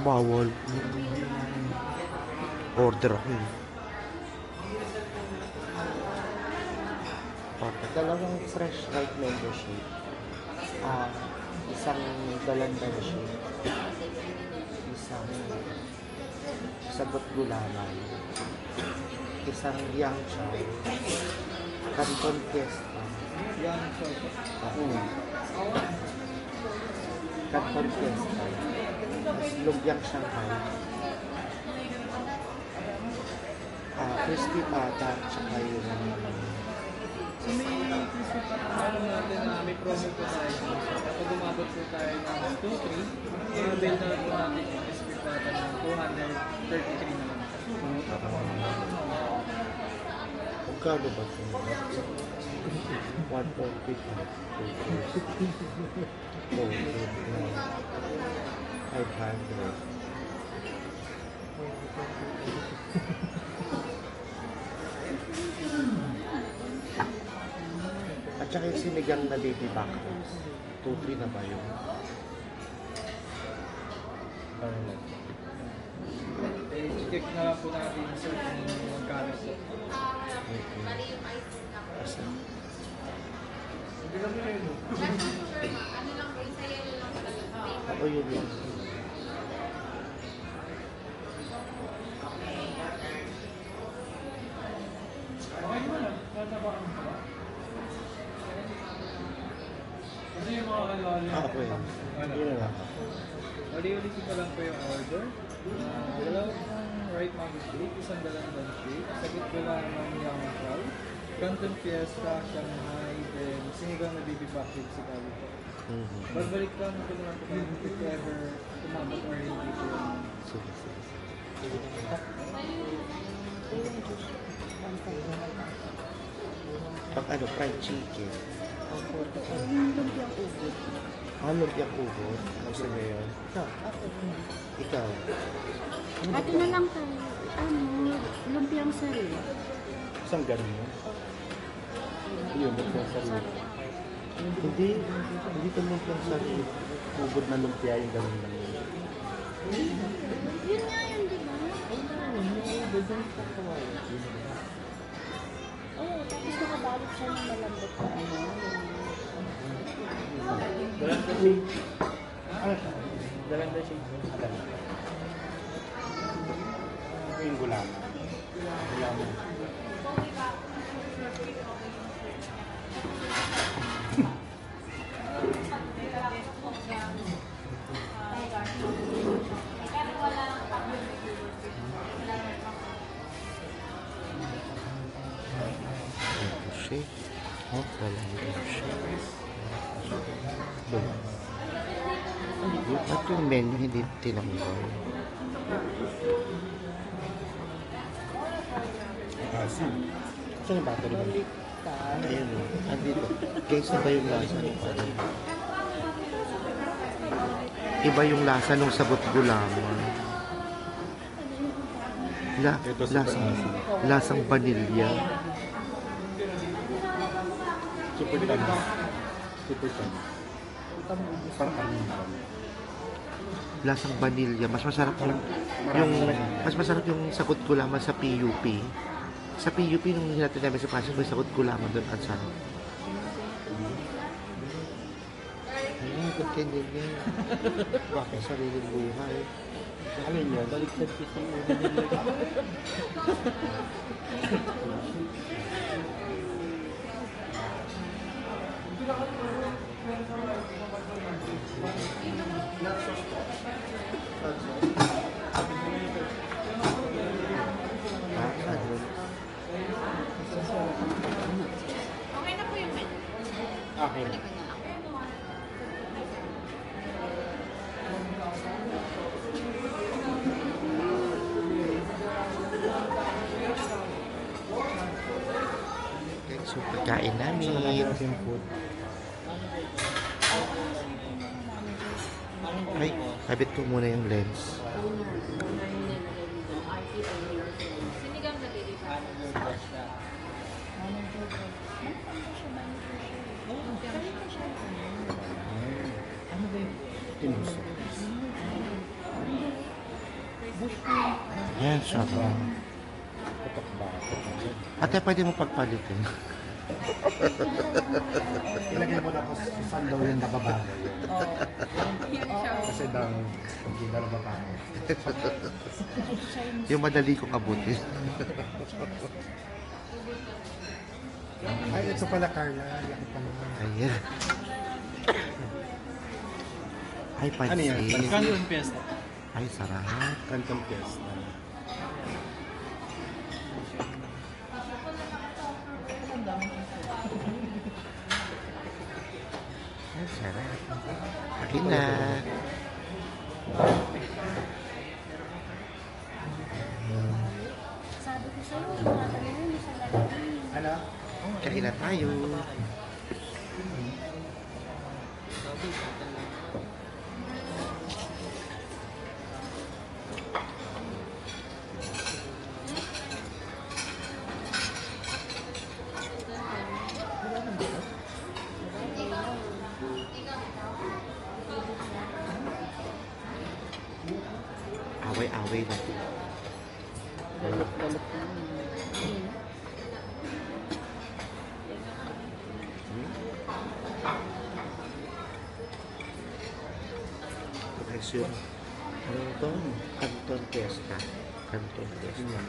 Bawal. Order ako eh. Dalawang fresh right membership. Isang dalan membership. Isang sagot gulaman. Isang young chow. Canton fiesta. Young chow. Canton fiesta. Lumpiang Shanghai. Crispy pata, tsaka yung... So may crispy pata natin na may promo po tayo. Kapag umabot po tayo ng 2-3, i-avail na po natin yung crispy pata ng 233 naman. Magkano ba ito? 145. 500. At saka yung sinigang na baby back ribs. 2-3 na ba yun? Check na lang po natin sir kung magkano po. Asa? Ako yun yun. Kasi yung mga kalala. Okay. Yun na lang. Uli-ulitin ko lang po yung order. Dalawang right mango shake, isang dalang shake, sagot ko lang ng young chow, Canton fiesta, Shanghai, then sinigang na baby back ribs sa kami po. Babalik lang ako naman po if ever tumabot or hindi po yung... Sige. Pag ano, fried chicken. Lumpiang ugot. Gusto mo yun? Ikaw? Ate na lang tayo. Lumpiang sarili. Isang ganun. Yun, lumpiang sarili. Hindi ito lumpiang sarili. Ugot na lumpia yung ganun lang yun. Yun nga yun, di ba? Oo, tapos nakabalot siya ng malambot na Dalanda shake. Dalanda shake. Ito yung gulaman. Shake. Dalang shake. At yung menu hindi tinanggal. Asin. Saan yung battery ba? Ayun o. Andito. Kaysa ba yung lasa ng ano? Iba yung lasa ng sabot gulaman. Lasang vanilya. Super tamis. Parang kanin. Lasang vanilya. Mas masarap yung sagot gulaman sa PUP. Sa PUP nung hinatid namin sa passion, may sagot gulaman doon at sarap. Ba't ganyan yan? Bakit sariling buhay? Alin yun? Baliktad ko sa ulo nila. Okay na po yung menu. Okay. So, pagkain namin. Yung food. Kabit ko muna yung lens. Sinigang na baby pa. Ano ba yun? Tinus. Yan siya. Patok ba? Ate, pwede mo pagpalitin. Ilagay mo na ko saan daw yung nababago yun. Kasi daw, hindi na nababago. Yung madali kong abutin. Ay, ito pala Carla. Laki pa naman. Ayan. Ay, pansit. Ano yan? Pansit? Canton Fiesta. Ay, sarap. Canton Fiesta. Ay, sarap. Akin na. Sabi ko sa'yo, tatanungin mo sa lalaki. Ano? Kain na tayo. Away-away na. Ito guys yun. Ano ito? Canton Fiesta. Canton Fiesta.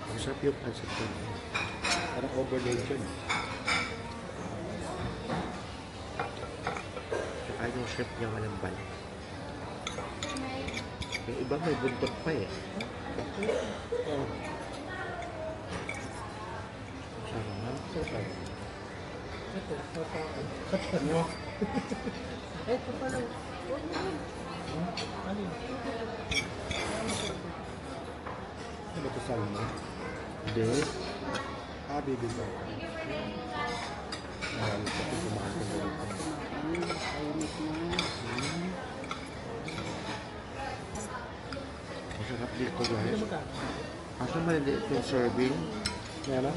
Ang sarap yung pancit ko. Parang overload yun. Saka yung shrimp niya walang balik. Yung iba may buntot pa eh. Oh. Sarap. Sarap. Ito pala. Ano yun? Ano ba ito salmo? Hindi. Ah, baby ko. Marami pa ito kumain ko dito. Masarap dito guys. Kaso maliliit yung serving. Meron?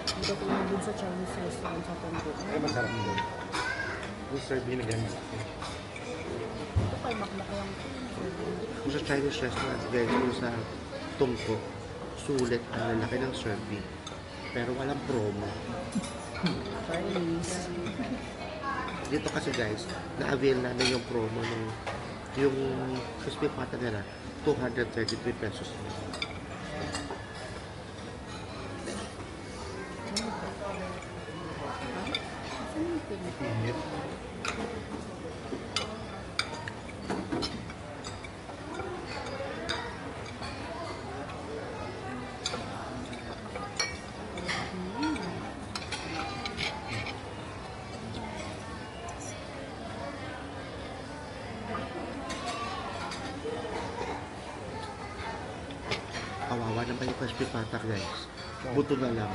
Dito ko lang din sa Chinese restaurant sa Tondo. Ay, masarap doon. Yung serving na ganyan sa akin. Ito pa, maklaki ang Kung sa Chinese restaurant guys, kung sa Tungko, sulit ang lalaki ng serving. Pero walang promo. Chinese. Dito kasi guys, na-avail namin yung promo ng yung crispy pata nila, 233 pesos. Init. Kawawa naman yung crispy pata guys. Buto na lang.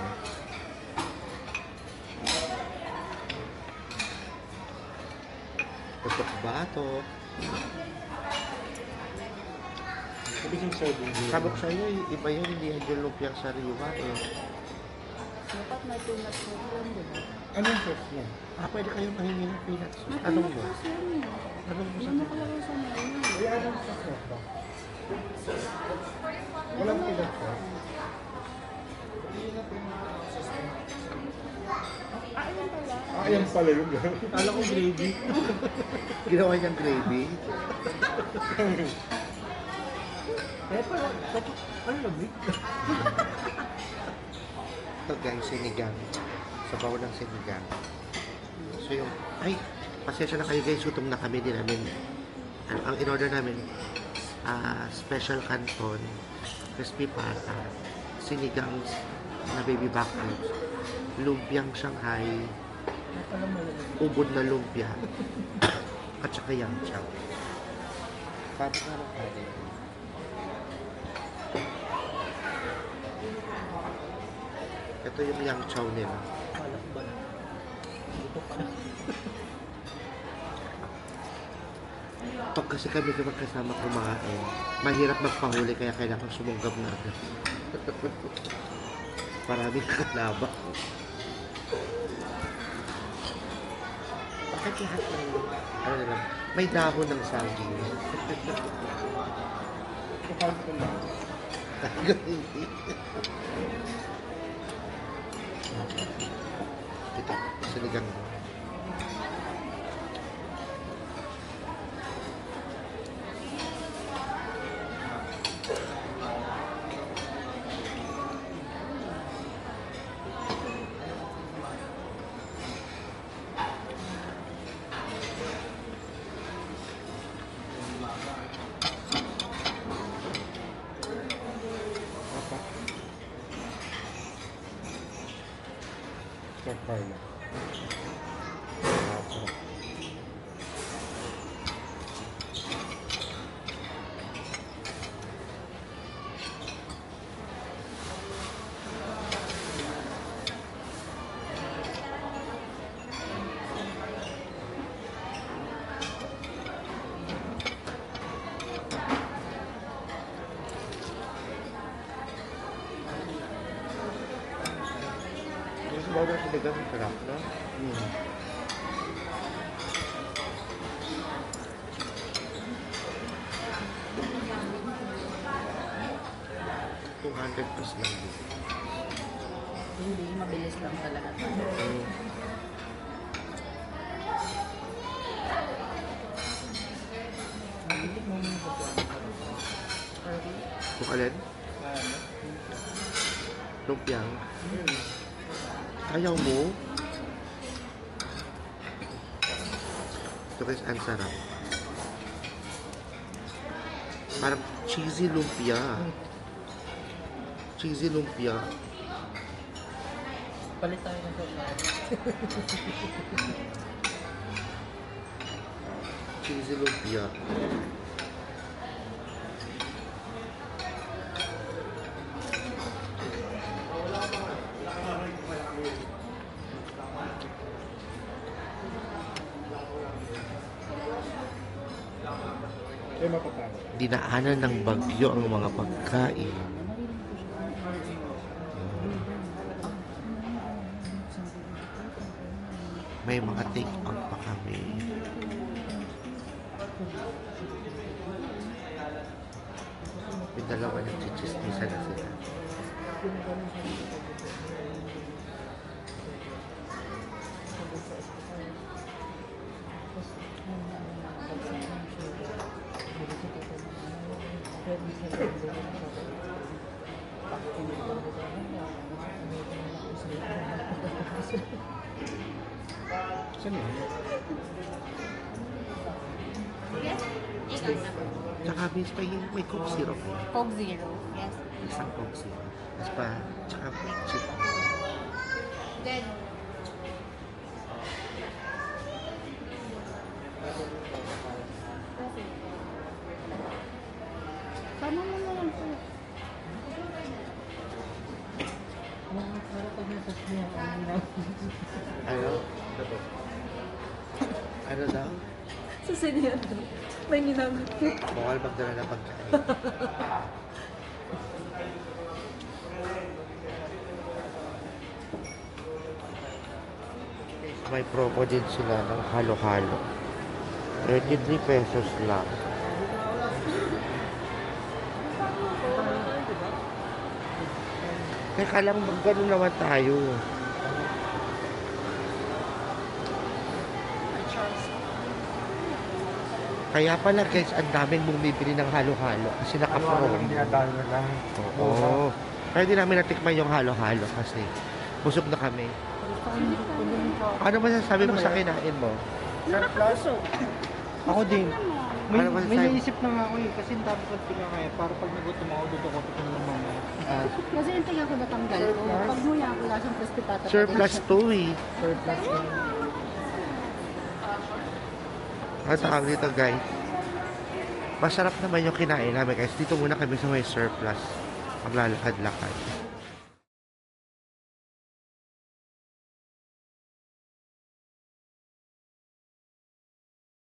Tutok ba ito? Sabi yung serving din. Sabi ko sa'yo, iba yun, hindi yan yung lumpiang sariwa eh. Dapat may peanut sauce yan, di ba? Ano yung sauce niya? Ah, pwede kayong mahingi ng peanuts. May Anong peanut mo? sauce yan eh. Anong mo sa Hindi mo kalaro sa menu. Ay, anong sauce niya ba? Walang peanut sauce. Ah, yun pala. Ah, yan pala yun. Kala ko gravy. Ginawa niyang gravy. Eh, pala. Ano lamig? Ito guys, sinigang. Sabaw ng sinigang. So yung, ay, pasensya na kayo guys, gutom na kami din namin. Ang in-order namin, special canton, crispy pata, sinigang na baby back ribs, lumpiang Shanghai, ubod na lumpia, at saka yang chow. Sabi nga ng kanin. Ito yung yang chow nila. Kala ko ba na? Ito pa. Pag kasi kami magkasama kumain, mahirap magpahuli kaya kailangan sumunggab na agad. Maraming kalaba. Bakit lahat ng ano na lang, may dahon ng saging. Kapag ko lang. Ito, sinigang mo. Kapag na. Yung sabaw ng sinigang, sarap na. Hmm. ₱200 lang din. Hindi, mabilis lang talaga. Mm. Kung alin? Lumpiang. Ayaw mo? Ito guys, ang sarap. Parang cheesy lumpia. Cheesy lumpia. Palit tayo ng sobrang. Cheesy lumpia. Ay, mapapano. Dinaanan ng bagyo ang mga pagkain. May mga take-out pa kami. May dalawa nagchichismisa na sila. Saan yun? Tsaka may Coke syrup eh. Coke Zero. Yes. Isang Coke syrup. Tapos pa, tsaka chip. Good. Tama mo na lang po. Ano? Ano daw? Sa senior to. May ginamit ko. Bawal magdala ng pagkain. May promo din sila ng halo-halo. 33 pesos lang. Teka lang, magkano naman tayo? Kaya pala guys, ang daming bumibili ng halo-halo kasi Ano-ano naka-promo. yung dinadaan na lang. Oo. Kaya di namin natikman yung halo-halo kasi busog na kami. Ano masasabi mo sa kinain mo? Surplus? Ako din. May, Ano ba may sa'yo? naisip na nga ako eh. Kasi ang dami kong tika kaya. Para pag nagutom ako, dudukot ko naman mamaya. Kasi yung tingnan ko natanggal ko. Pag nguya ko lasang plus pitata. Surplus to eh. Surplus yun. Ang tawag dito guys. Masarap naman yung kinain namin guys. Dito muna kami sa may surplus. Maglalakad-lakad.